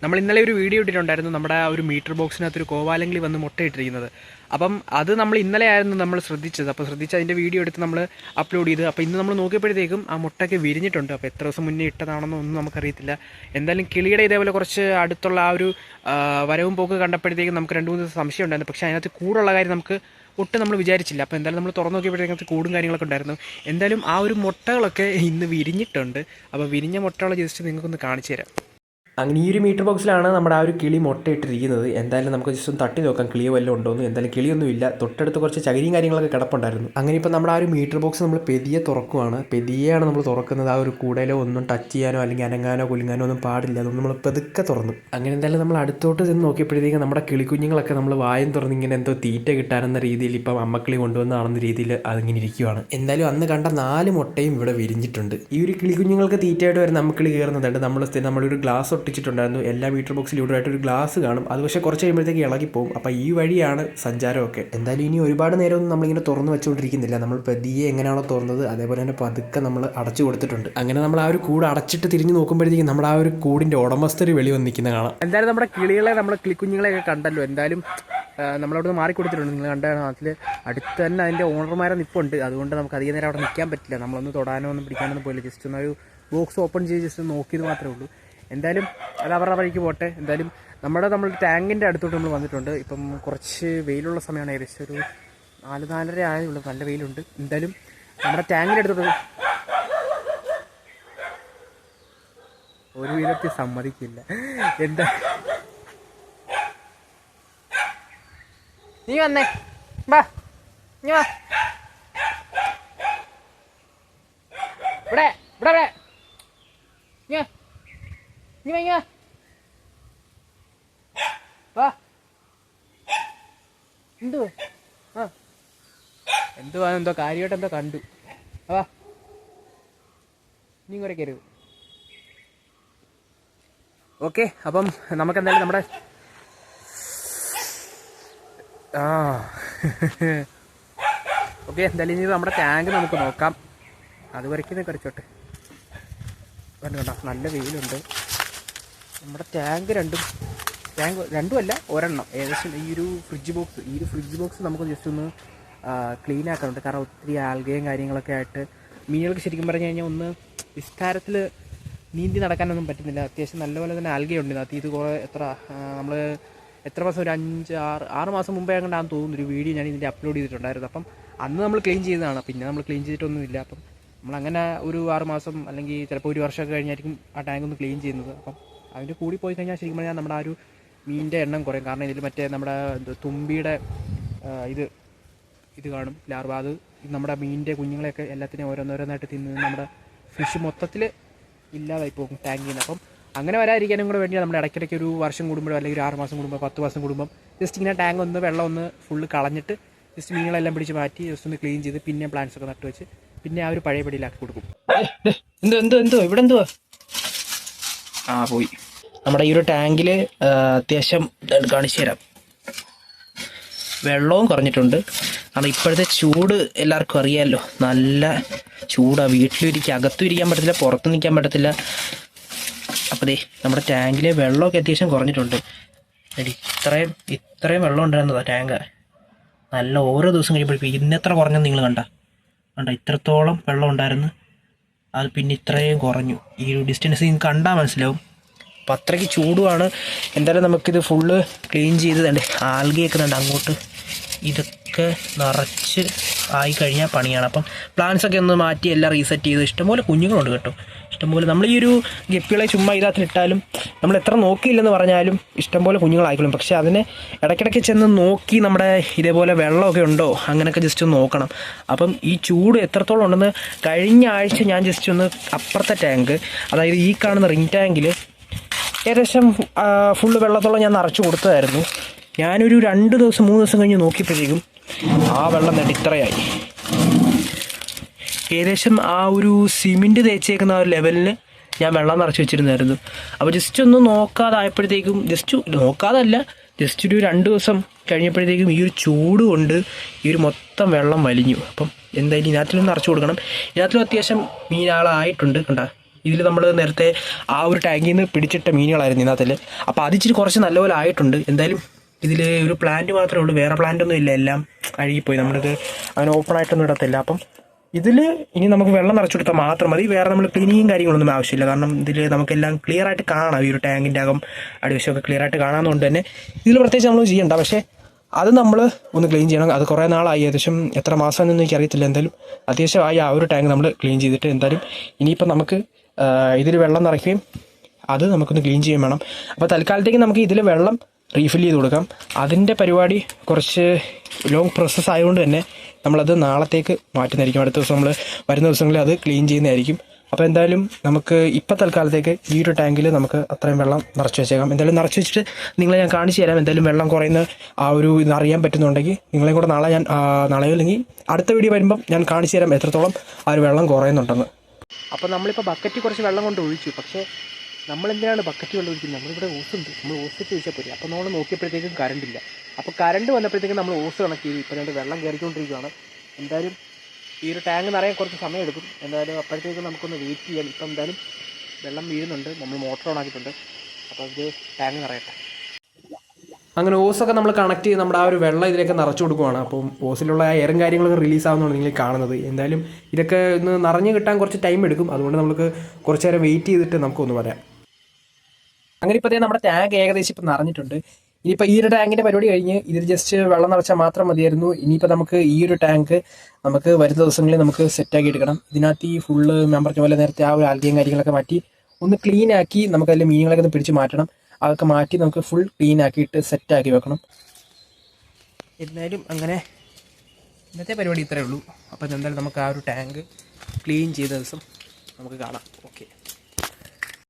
നമ്മൾ ഇന്നലെ ഒരു വീഡിയോ ഇട്ടിട്ടുണ്ടായിരുന്നു നമ്മുടെ ആ ഒരു മീറ്റർ ബോക്സിനകത്തൊരു കോവാലങ്കിളി വന്ന് മുട്ടയിട്ടിരിക്കുന്നത്. അപ്പം അത് നമ്മൾ ഇന്നലെ ആയിരുന്നു നമ്മൾ ശ്രദ്ധിച്ചത്. അപ്പോൾ ശ്രദ്ധിച്ച് അതിൻ്റെ വീഡിയോ എടുത്ത് നമ്മൾ അപ്ലോഡ് ചെയ്ത്. അപ്പോൾ ഇന്ന് നമ്മൾ നോക്കിയപ്പോഴത്തേക്കും ആ മുട്ടയ്ക്ക് വിരിഞ്ഞിട്ടുണ്ട്. അപ്പോൾ എത്ര ദിവസം മുന്നേ ഇട്ടതാണെന്നോ ഒന്നും നമുക്കറിയത്തില്ല. എന്തായാലും കിളിയുടെ ഇതേപോലെ കുറച്ച് അടുത്തുള്ള ആ ഒരു വരവും പോക്ക് കണ്ടപ്പോഴത്തേക്കും നമുക്ക് 2-3 ദിവസം സംശയം ഉണ്ടായിരുന്നു. പക്ഷേ അതിനകത്ത് കൂടുള്ള കാര്യം നമുക്ക് ഒട്ടും നമ്മൾ വിചാരിച്ചില്ല. അപ്പോൾ എന്തായാലും നമ്മൾ തുറന്നു നോക്കിയപ്പോഴത്തേക്കും കൂടും കാര്യങ്ങളൊക്കെ ഉണ്ടായിരുന്നു. എന്തായാലും ആ ഒരു മുട്ടകളൊക്കെ ഇന്ന് വിരിഞ്ഞിട്ടുണ്ട്. അപ്പോൾ വിരിഞ്ഞ മുട്ടകൾ ജസ്റ്റ് നിങ്ങൾക്കൊന്ന് കാണിച്ചു തരാം. അങ്ങനെ ഈ ഒരു മീറ്റർ ബോക്സിലാണ് നമ്മുടെ ആ ഒരു കിളി മുട്ടയിട്ടിരിക്കുന്നത്. എന്തായാലും നമുക്ക് ജസ്റ്റ് ഒന്ന് തട്ടി നോക്കാം കിളിയോ വല്ലതും ഉണ്ടോയെന്ന്. എന്തായാലും കിളിയൊന്നുമില്ല. തൊട്ടടുത്ത് കുറച്ച് ചകിരിയും കാര്യങ്ങളൊക്കെ കിടപ്പുണ്ടായിരുന്നു. അങ്ങനെ ഇപ്പോൾ നമ്മുടെ ആ ഒരു മീറ്റർ ബോക്സ് നമ്മൾ പെതിയെ തുറക്കുവാണ്. പെതിയെയാണ് നമ്മൾ തുറക്കുന്നത്. ആ ഒരു കൂടയിലോ ഒന്നും ടച്ച് ചെയ്യാനോ അല്ലെങ്കിൽ അനങ്ങാനോ കുലുങ്ങാനോ ഒന്നും പാടില്ല. അതൊന്നും നമ്മൾ പെതുക്കെ തുറന്നു. അങ്ങനെ എന്തായാലും നമ്മൾ അടുത്തോട്ട് ചെന്ന് നോക്കിയപ്പോഴത്തേക്കും നമ്മുടെ കിളിക്കുഞ്ഞുങ്ങളൊക്കെ നമ്മൾ വായും തുറന്ന് ഇങ്ങനെ എന്തോ തീറ്റ കിട്ടാനെന്ന രീതിയിൽ ഇപ്പം അമ്മക്കിളി കൊണ്ടുവന്നാണെന്ന രീതിയിൽ അതിങ്ങനെ ഇരിക്കുവാണ്. എന്തായാലും അന്ന് കണ്ട 4 മുട്ടയും ഇവിടെ വിരിഞ്ഞിട്ടുണ്ട്. ഈ ഒരു കിളിക്കുഞ്ഞുങ്ങൾക്ക് തീറ്റയായിട്ട് വരുന്ന അമ്മക്കിളി കയറുന്നുണ്ട്. നമ്മളൊരു ഗ്ലാസ് ഒട്ടിച്ചിട്ടുണ്ടായിരുന്നു. എല്ലാ മീറ്റർ ബോക്സിലും ഇവിടെ ആയിട്ട് ഒരു ഗ്ലാസ് കാണും. അത് പക്ഷേ കുറച്ച് കഴിയുമ്പോഴത്തേക്ക് ഇളകിപ്പോവും. അപ്പോൾ ഈ വഴിയാണ് സഞ്ചാരമൊക്കെ. എന്തായാലും ഇനി ഒരുപാട് നേരമൊന്നും നമ്മളിങ്ങനെ തുറന്നു വെച്ചുകൊണ്ടിരിക്കുന്നില്ല. നമ്മൾ പതിയെ എങ്ങനെയാണോ തുറന്നത് അതേപോലെ തന്നെ പതുക്കെ നമ്മൾ അടച്ചു കൊടുത്തിട്ടുണ്ട്. അങ്ങനെ നമ്മൾ ആ ഒരു കൂട് അടച്ചിട്ട് തിരിഞ്ഞ് നോക്കുമ്പോഴത്തേക്കും നമ്മുടെ ആ ഒരു കൂടിൻ്റെ ഉടമസ്ഥര് വെളി വന്നിരിക്കുന്ന കാണാം. എന്തായാലും നമ്മുടെ കിളികളെ നമ്മൾ കിളിക്കുഞ്ഞുങ്ങളെയൊക്കെ കണ്ടല്ലോ. എന്തായാലും നമ്മളവിടെ മാറിക്കൊടുത്തിട്ടുണ്ട്. നിങ്ങൾ കണ്ടാണ് അതിൽ അടുത്ത് തന്നെ അതിൻ്റെ ഓണർമാരെ നിൽപ്പുണ്ട്. അതുകൊണ്ട് നമുക്ക് അധികം നേരം അവിടെ നിൽക്കാൻ പറ്റില്ല. നമ്മളൊന്ന് തൊടാനോ ഒന്നും പിടിക്കാനൊന്നും പോയില്ല. ജസ്റ്റ് ഒന്നൊരു ബോക്സ് ഓപ്പൺ ചെയ്ത് ജസ്റ്റ് നോക്കിയത് മാത്രമേ ഉള്ളൂ. എന്തായാലും അത് അവരുടെ വഴിക്ക് പോട്ടെ. എന്തായാലും നമ്മുടെ ടാങ്കിൻ്റെ അടുത്തോട്ട് നമ്മൾ വന്നിട്ടുണ്ട്. ഇപ്പം കുറച്ച് വെയിലുള്ള സമയമാണ്. ഏകദേശം ഒരു 4-4:30 ആയുള്ളൂ. നല്ല വെയിലുണ്ട്. എന്തായാലും നമ്മുടെ ടാങ്കിൻ്റെ അടുത്തോട്ട് ഒരു വിധത്തിൽ സമ്മതിക്കില്ല. എന്താ നീ വന്നേ, വാ നീ വാ, ഇവിടെ ഇവിടെ ഇവിടെ നീ വയ്യ വാ. എന്തുവാ എന്തോ കാര്യമായിട്ട് എന്തോ കണ്ടു. വാ നീ കൂടെ കയറുക. ഓക്കെ, അപ്പം നമുക്കെന്തായാലും നമ്മുടെ ഓക്കെ എന്തായാലും ഇനി നമ്മുടെ ടാങ്ക് നമുക്ക് നോക്കാം. അതുവരയ്ക്കും കുറച്ചോട്ടെ. കണ്ടോ നല്ല വെയിലുണ്ട്. നമ്മുടെ ടാങ്ക് രണ്ടുമല്ല ഒരെണ്ണം ഏകദേശം ഈ ഒരു ഫ്രിഡ്ജ് ബോക്സ് നമുക്ക് ജസ്റ്റ് ഒന്ന് ക്ലീൻ ആക്കാനുണ്ട്. കാരണം ഒത്തിരി ആൽഗയും കാര്യങ്ങളൊക്കെ ആയിട്ട് മീനുകൾക്ക് ശരിക്കും പറഞ്ഞു കഴിഞ്ഞാൽ ഒന്ന് വിസ്താരത്തിൽ നീന്തി നടക്കാനൊന്നും പറ്റുന്നില്ല. അത്യാവശ്യം നല്ലപോലെ തന്നെ ആൽഗയുണ്ട് ഇതിനകത്ത്. ഇത് കുറേ നമ്മൾ എത്ര മാസം, ഒരു 5-6 മാസം മുമ്പേ അങ്ങോട്ടാണെന്ന് തോന്നുന്നു ഒരു വീഡിയോ ഞാൻ ഇതിൻ്റെ അപ്ലോഡ് ചെയ്തിട്ടുണ്ടായിരുന്നു. അപ്പം അന്ന് നമ്മൾ ക്ലീൻ ചെയ്തതാണ്. പിന്നെ നമ്മൾ ക്ലീൻ ചെയ്തിട്ടൊന്നുമില്ല. അപ്പം നമ്മളങ്ങനെ ഒരു 6 മാസം അല്ലെങ്കിൽ ചിലപ്പോൾ 1 വർഷമൊക്കെ കഴിഞ്ഞായിരിക്കും ആ ടാങ്ക് ഒന്ന് ക്ലീൻ ചെയ്യുന്നത്. അപ്പം അതിൻ്റെ കൂടി പോയി കഴിഞ്ഞാൽ ശരിക്കും പറഞ്ഞാൽ നമ്മുടെ ആ ഒരു മീനിൻ്റെ എണ്ണം കുറയും. കാരണം ഇതിൽ മറ്റേ നമ്മുടെ തുമ്പിയുടെ ഇത് കാണും, ലാർവ. അത് നമ്മുടെ മീനിൻ്റെ കുഞ്ഞുങ്ങളെയൊക്കെ എല്ലാത്തിനെയും ഓരോന്നോരോന്നായിട്ട് തിന്ന് നമ്മുടെ ഫിഷ് മൊത്തത്തിൽ ഇല്ലാതായി പോകും ടാങ്കിൽ നിന്ന്. അപ്പം അങ്ങനെ വരാതിരിക്കാനും കൂടെ വേണ്ടിയാണ് നമ്മുടെ ഇടയ്ക്കിടയ്ക്ക് ഒരു വർഷം കൂടുമ്പോഴോ അല്ലെങ്കിൽ ഒരു 6 മാസം കൂടുമ്പോൾ 10 മാസം കൂടുമ്പം ജസ്റ്റ് ഇങ്ങനെ ടാങ്ക് വെള്ളം ഒന്ന് ഫുള്ള് കളഞ്ഞിട്ട് ജസ്റ്റ് മീനുകളെല്ലാം പിടിച്ച് മാറ്റി ജസ്റ്റ് ഒന്ന് ക്ലീൻ ചെയ്ത് പിന്നെ പ്ലാന്റ്സ് ഒക്കെ നട്ട് വെച്ച് പിന്നെ ആ ഒരു പഴയ പടിയിലാക്കി കൊടുക്കും. എന്തോ ഇവിടെ എന്തുവാ പോയി. നമ്മുടെ ഈ ഒരു ടാങ്കിൽ അത്യാവശ്യം കാണിച്ചു തരാം, വെള്ളവും കുറഞ്ഞിട്ടുണ്ട്. കാരണം ഇപ്പോഴത്തെ ചൂട് എല്ലാവർക്കും അറിയാമല്ലോ, നല്ല ചൂടാണ്. വീട്ടിലിരിക്കുക, അകത്തും ഇരിക്കാൻ പറ്റത്തില്ല, പുറത്ത് നിൽക്കാൻ പറ്റത്തില്ല. അപ്പോൾ ദേ നമ്മുടെ ടാങ്കിൽ വെള്ളമൊക്കെ അത്യാവശ്യം കുറഞ്ഞിട്ടുണ്ട്. ഇത്രയും വെള്ളം ഉണ്ടായിരുന്നതാണ് ടാങ്ക്. നല്ല ഓരോ ദിവസം കഴിയുമ്പോഴേക്കും ഇന്നെത്ര കുറഞ്ഞെന്ന് നിങ്ങൾ കണ്ട ഇത്രത്തോളം വെള്ളം ഉണ്ടായിരുന്നു. അത് പിന്നെ ഇത്രയും കുറഞ്ഞു. ഈ ഒരു ഡിസ്റ്റൻസ് നിങ്ങൾക്ക് കണ്ടാൽ മനസ്സിലാവും. അപ്പം അത്രയ്ക്ക് ചൂടുമാണ്. എന്തായാലും നമുക്കിത് ഫുള്ള് ക്ലീൻ ചെയ്ത് ആൽഗയൊക്കെ അങ്ങോട്ട് ഇതൊക്കെ നിറച്ച് ആയി കഴിഞ്ഞാൽ പണിയാണ്. അപ്പം പ്ലാന്റ്സൊക്കെ ഒന്ന് മാറ്റി എല്ലാം റീസെറ്റ് ചെയ്ത് ഇഷ്ടംപോലെ കുഞ്ഞുങ്ങളുണ്ട് കേട്ടോ. ഇഷ്ടംപോലെ നമ്മൾ ഈ ഒരു ഗപ്പികളെ ചുമ്മാ ഇതിനകത്തിലിട്ടാലും നമ്മൾ എത്ര നോക്കിയില്ലെന്ന് പറഞ്ഞാലും ഇഷ്ടംപോലെ കുഞ്ഞുങ്ങളായിക്കോളും. പക്ഷേ അതിനെ ഇടയ്ക്കിടയ്ക്ക് ചെന്ന് നോക്കി നമ്മുടെ ഇതേപോലെ വെള്ളമൊക്കെ ഉണ്ടോ അങ്ങനെയൊക്കെ ജസ്റ്റ് ഒന്ന് നോക്കണം. അപ്പം ഈ ചൂട് എത്രത്തോളം ഉണ്ടെന്ന് കഴിഞ്ഞ ആഴ്ച ഞാൻ ജസ്റ്റ് ഒന്ന് അപ്പുറത്തെ ടാങ്ക്, അതായത് ഈ കാണുന്ന റിംഗ് ടാങ്കിൽ ഏകദേശം ഫുള്ള് വെള്ളത്തോളം ഞാൻ നിറച്ച് കൊടുത്തതായിരുന്നു. ഞാനൊരു 2 ദിവസം 3 ദിവസം കഴിഞ്ഞ് നോക്കിയപ്പോഴത്തേക്കും ആ വെള്ളം ഇത്രയായി. ഏകദേശം ആ ഒരു സിമെൻറ്റ് തേച്ചേക്കുന്ന ആ ഒരു ലെവലിന് ഞാൻ വെള്ളം നിറച്ച് വെച്ചിരുന്നായിരുന്നു. അപ്പോൾ ജസ്റ്റ് ഒന്ന് നോക്കാതായപ്പോഴത്തേക്കും, ജസ്റ്റ് ഒരു 2 ദിവസം കഴിഞ്ഞപ്പോഴത്തേക്കും ഈ ഒരു ചൂട് കൊണ്ട് ഈ ഒരു മൊത്തം വെള്ളം വലിഞ്ഞു. അപ്പം എന്തായാലും ഇതിനകത്തിലൊന്ന് നിറച്ച് കൊടുക്കണം. ഇതിനകത്തിലും അത്യാവശ്യം മീനാളായിട്ടുണ്ട്. കണ്ട ഇതിൽ നമ്മൾ നേരത്തെ ആ ഒരു ടാങ്കിൽ നിന്ന് പിടിച്ചിട്ട മീനുകളായിരുന്നു ഇതിനകത്തിൽ. അപ്പോൾ അതിച്ചിരി കുറച്ച് നല്ലപോലെ ആയിട്ടുണ്ട്. എന്തായാലും ഇതിൽ ഒരു പ്ലാന്റ് മാത്രമേ ഉള്ളൂ, വേറെ പ്ലാന്റ് ഒന്നും ഇല്ല, എല്ലാം അഴുകിപ്പോയി. നമ്മളിത് അങ്ങനെ ഓപ്പൺ ആയിട്ടൊന്നും ഇടത്തില്ല. അപ്പം ഇതിൽ ഇനി നമുക്ക് വെള്ളം നിറച്ചു കൊടുത്താൽ മാത്രം മതി, വേറെ നമ്മൾ ക്ലീനിങ്ങും കാര്യങ്ങളൊന്നും ആവശ്യമില്ല. കാരണം ഇതിൽ നമുക്കെല്ലാം ക്ലിയർ ആയിട്ട് കാണാം, ഈ ഒരു ടാങ്കിൻ്റെ അകം അടിവശമൊക്കെ ക്ലിയർ ആയിട്ട് കാണാവുന്നതുകൊണ്ട് തന്നെ ഇതിൽ പ്രത്യേകിച്ച് നമ്മൾ ചെയ്യണ്ട. പക്ഷേ അത് നമ്മൾ ഒന്ന് ക്ലീൻ ചെയ്യണം. അത് കുറേ നാളായി, ഏകദേശം എത്ര മാസമെന്നൊന്നും എനിക്കറിയത്തില്ല. എന്തായാലും അത്യാവശ്യമായി ആ ഒരു ടാങ്ക് നമ്മൾ ക്ലീൻ ചെയ്തിട്ട് എന്തായാലും ഇനിയിപ്പോൾ നമുക്ക് ഇതിൽ വെള്ളം നിറയ്ക്കുകയും അത് നമുക്കൊന്ന് ക്ലീൻ ചെയ്യാൻ വേണം. അപ്പോൾ തൽക്കാലത്തേക്ക് നമുക്ക് ഇതിൽ വെള്ളം റീഫിൽ ചെയ്ത് കൊടുക്കാം. അതിൻ്റെ പരിപാടി കുറച്ച് ലോങ് പ്രോസസ്സ് ആയതുകൊണ്ട് തന്നെ നമ്മളത് നാളത്തേക്ക് മാറ്റുന്നതായിരിക്കും. അടുത്ത ദിവസം നമ്മൾ വരുന്ന ദിവസങ്ങളിൽ അത് ക്ലീൻ ചെയ്യുന്നതായിരിക്കും. അപ്പോൾ എന്തായാലും നമുക്ക് ഇപ്പോൾ തൽക്കാലത്തേക്ക് ഈ ഒരു ടാങ്കിൽ നമുക്ക് അത്രയും വെള്ളം നിറച്ച് വെച്ചേക്കാം. എന്തായാലും നിറച്ച് വെച്ചിട്ട് നിങ്ങളെ ഞാൻ കാണിച്ചു തരാം. എന്തായാലും വെള്ളം കുറയുന്ന ആ ഒരു ഇത് അറിയാൻ പറ്റുന്നുണ്ടെങ്കിൽ നിങ്ങളെയും കൂടെ നാളെയോ അല്ലെങ്കിൽ അടുത്ത വീഡിയോ വരുമ്പം ഞാൻ കാണിച്ചു തരാം എത്രത്തോളം ആ ഒരു വെള്ളം കുറയുന്നുണ്ടെന്ന്. അപ്പോൾ നമ്മളിപ്പോൾ ബക്കറ്റ് കുറച്ച് വെള്ളം കൊണ്ട് ഒഴിച്ചു. പക്ഷേ നമ്മളെന്തിനാണ് ബക്കറ്റ് വെള്ളം ഒഴിക്കുന്നത്? നമ്മളിവിടെ ഓസുണ്ട്, നമ്മൾ ഓസിട്ട് ഒഴിച്ചാൽ പോരെ. അപ്പോൾ നമ്മൾ നോക്കിയപ്പോഴത്തേക്കും കറണ്ടില്ല. അപ്പോൾ കറണ്ട് വന്നപ്പോഴത്തേക്കും നമ്മൾ ഓസ് കണക്ട് ചെയ്തു. ഇപ്പോൾ രണ്ട് വെള്ളം കയറിക്കൊണ്ടിരിക്കുകയാണ്. എന്തായാലും ഈ ഒരു ടാങ്ക് നിറയാൻ കുറച്ച് സമയം എടുക്കും. എന്തായാലും അപ്പോഴത്തേക്കും നമുക്കൊന്ന് വെയിറ്റ് ചെയ്യാം. ഇപ്പം എന്തായാലും വെള്ളം വീഴുന്നുണ്ട്, നമ്മൾ മോട്ടർ ഓൺ ആക്കിയിട്ടുണ്ട്. അപ്പോൾ ഇത് ടാങ്ക് നിറയട്ടെ. അങ്ങനെ ഓസൊക്കെ നമ്മൾ കണക്ട് ചെയ്ത് നമ്മുടെ ആ ഒരു വെള്ളം ഇതിലേക്ക് നിറച്ചു കൊടുക്കുവാണ്. അപ്പം ഓസിലുള്ള ആ എയറും കാര്യങ്ങളൊക്കെ റിലീസ് ആവുന്നതാണ് നിങ്ങൾ കാണുന്നത്. എന്തായാലും ഇതൊക്കെ ഒന്ന് നിറഞ്ഞു കിട്ടാൻ കുറച്ച് ടൈം എടുക്കും. അതുകൊണ്ട് നമുക്ക് കുറച്ച് നേരം വെയിറ്റ് ചെയ്തിട്ട് നമുക്കൊന്ന് പറയാം. അങ്ങനെ ഇപ്പോൾ നമ്മുടെ ടാങ്ക് ഏകദേശം ഇപ്പം നിറഞ്ഞിട്ടുണ്ട്. ഇനിയിപ്പോൾ ഈ ഒരു ടാങ്കിൻ്റെ പരിപാടി കഴിഞ്ഞ് ഇതിൽ ജസ്റ്റ് വെള്ളം നിറച്ചാൽ മാത്രം മതിയായിരുന്നു. ഇനിയിപ്പോൾ നമുക്ക് ഈ ഒരു ടാങ്ക് നമുക്ക് വരുന്ന ദിവസങ്ങളിൽ നമുക്ക് സെറ്റാക്കി എടുക്കണം. ഇതിനകത്ത് ഈ ഫുള്ള് മെമ്പർക്ക് പോലെ നേരത്തെ ആ ഒരു ആൽഗയും കാര്യങ്ങളൊക്കെ മാറ്റി ഒന്ന് ക്ലീൻ ആക്കി നമുക്ക് അതിൽ മീനുകളൊക്കെ ഒന്ന് പിടിച്ച് മാറ്റണം. അതൊക്കെ മാറ്റി നമുക്ക് ഫുൾ ക്ലീൻ ആക്കിയിട്ട് സെറ്റാക്കി വെക്കണം. എന്തായാലും അങ്ങനെ ഇന്നത്തെ പരിപാടി ഇത്രയേ ഉള്ളൂ. അപ്പോൾ എന്തായാലും നമുക്ക് ആ ഒരു ടാങ്ക് ക്ലീൻ ചെയ്ത ദിവസം നമുക്ക് കാണാം. ഓക്കെ.